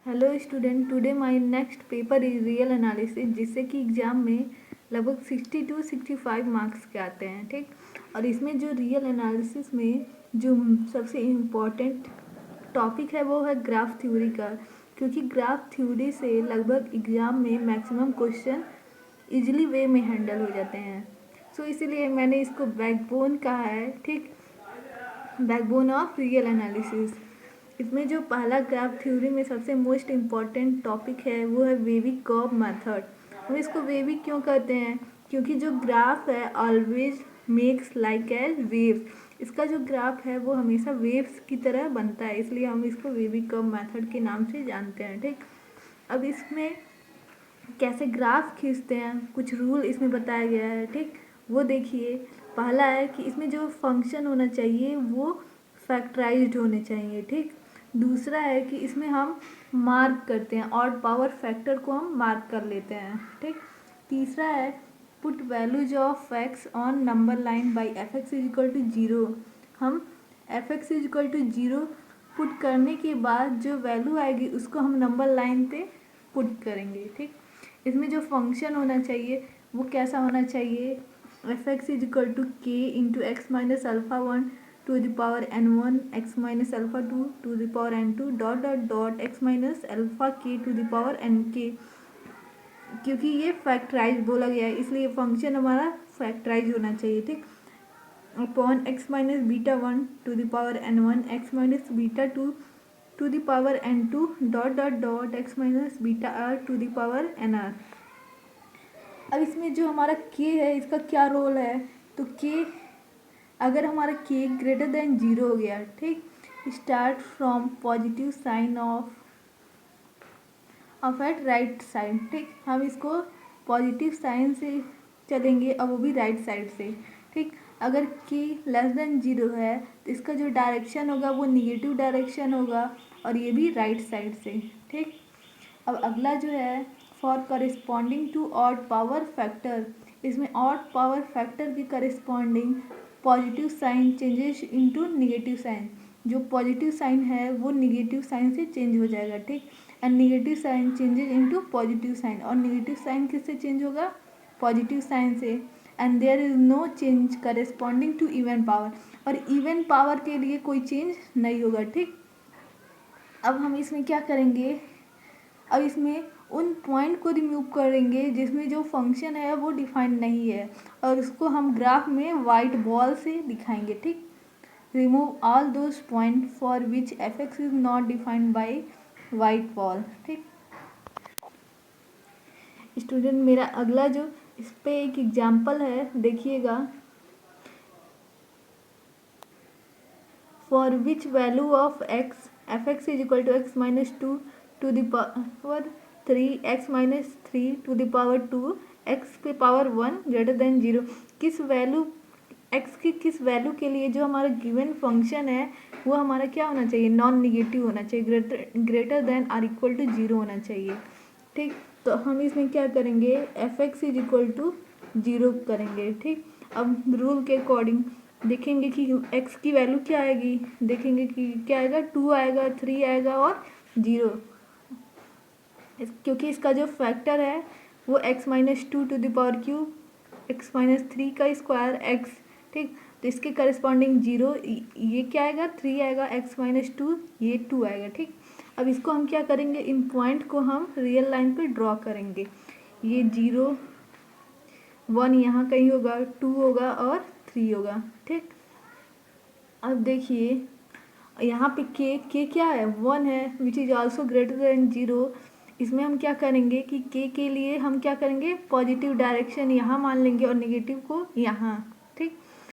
Hello student, today my next paper is real analysis, जिससे कि exam में लगभग 60 to 65 मार्क्स के आते हैं। ठीक, और इसमें जो रियल एनालिसिस में जो सबसे इम्पॉर्टेंट टॉपिक है वो है ग्राफ थ्योरी का, क्योंकि ग्राफ थ्योरी से लगभग एग्ज़ाम में मैक्सिमम क्वेश्चन इजीली वे में हैंडल हो जाते हैं। सो इसीलिए मैंने इसको बैकबोन कहा है। ठीक, बैकबोन ऑफ रियल एनालिसिस। इसमें जो पहला ग्राफ थ्योरी में सबसे मोस्ट इम्पॉर्टेंट टॉपिक है वो है वेवी कर्व मेथड। हम इसको वेवी क्यों कहते हैं? क्योंकि जो ग्राफ है always makes like as waves. इसका जो ग्राफ है वो हमेशा वेव्स की तरह बनता है, इसलिए हम इसको वेवी कर्व मेथड के नाम से जानते हैं। ठीक, अब इसमें कैसे ग्राफ खींचते हैं, कुछ रूल इसमें बताया गया है। ठीक, वो देखिए। पहला है कि इसमें जो फंक्शन होना चाहिए वो फैक्टराइज्ड होने चाहिए। ठीक, दूसरा है कि इसमें हम मार्क करते हैं और पावर फैक्टर को हम मार्क कर लेते हैं। ठीक, तीसरा है put values of X on number line by F X is equal to zero. हम F X is equal to zero put करने के बाद जो वैल्यू आएगी उसको हम नंबर लाइन पे पुट करेंगे। ठीक, इसमें जो फंक्शन होना चाहिए वो कैसा होना चाहिए? F X is equal to K into X minus alpha one to the power N one X minus alpha two to the power N two dot dot dot X minus alpha K to the power N K. क्योंकि ये factorise बोला गया है इसलिए function हमारा factorise होना चाहिए। ठीक, upon X minus beta one to the power N one X minus beta two to the power N two dot dot dot X minus beta R to the power N R. अब इसमें जो हमारा के है इसका क्या role है? तो के अगर हमारा के ग्रेटर देन जीरो हो गया, ठीक, start from positive sign of at right side. ठीक, हम इसको पॉजिटिव साइन से चलेंगे और वो भी राइट साइड से। ठीक, अगर के लेस देन जीरो है तो इसका जो डायरेक्शन होगा वो निगेटिव डायरेक्शन होगा और ये भी राइट साइड से। ठीक, अब अगला जो है for corresponding to odd power factor, इसमें ऑड पावर फैक्टर के corresponding positive sign changes into negative sign. जो पॉजिटिव साइन है वो नेगेटिव साइन से चेंज हो जाएगा। ठीक, and negative sign changes into positive sign, और नेगेटिव साइन किससे चेंज होगा? पॉजिटिव साइन से। And there is no change corresponding to even power, और इवन पावर के लिए कोई चेंज नहीं होगा। ठीक, अब हम इसमें क्या करेंगे? अब इसमें उन पॉइंट को रिमूव करेंगे जिसमें जो फंक्शन है वो डिफाइंड नहीं है, और उसको हम ग्राफ में वाइट बॉल से दिखाएंगे। ठीक, remove all those point for which F X is not defined by white ball. ठीक, स्टूडेंट मेरा अगला जो इस पे एक एग्जाम्पल है, देखिएगा। For which value of X F X is equal to X minus two to the power three X minus three to the power two X के power one greater than zero. किस value X की किस value के लिए जो हमारा given function है वो हमारा क्या होना चाहिए? नॉन निगेटिव होना चाहिए, greater than or equal to zero होना चाहिए। ठीक, तो हम इसमें क्या करेंगे? F X is equal to zero करेंगे। ठीक, अब रूल के अकॉर्डिंग देखेंगे कि x की वैल्यू क्या आएगी। देखेंगे कि क्या आएगा, 2 आएगा, 3 आएगा और 0। क्योंकि इसका जो फैक्टर है वो x minus two to the power cube x minus three का स्क्वायर एक्स। ठीक, तो इसके करस्पॉन्डिंग 0, ये क्या आएगा? 3 आएगा, x माइनस टू, ये 2 आएगा। ठीक, अब इसको हम क्या करेंगे? इन पॉइंट को हम रियल लाइन पे ड्रॉ करेंगे। ये 0 1 यहाँ कहीं होगा, 2 होगा और 3 होगा। ठीक, अब देखिए यहाँ पे के क्या है? 1 है, which is also greater than 0। इसमें हम क्या करेंगे कि के लिए हम क्या करेंगे? पॉजिटिव डायरेक्शन यहाँ मान लेंगे और नेगेटिव को यहाँ। ठीक,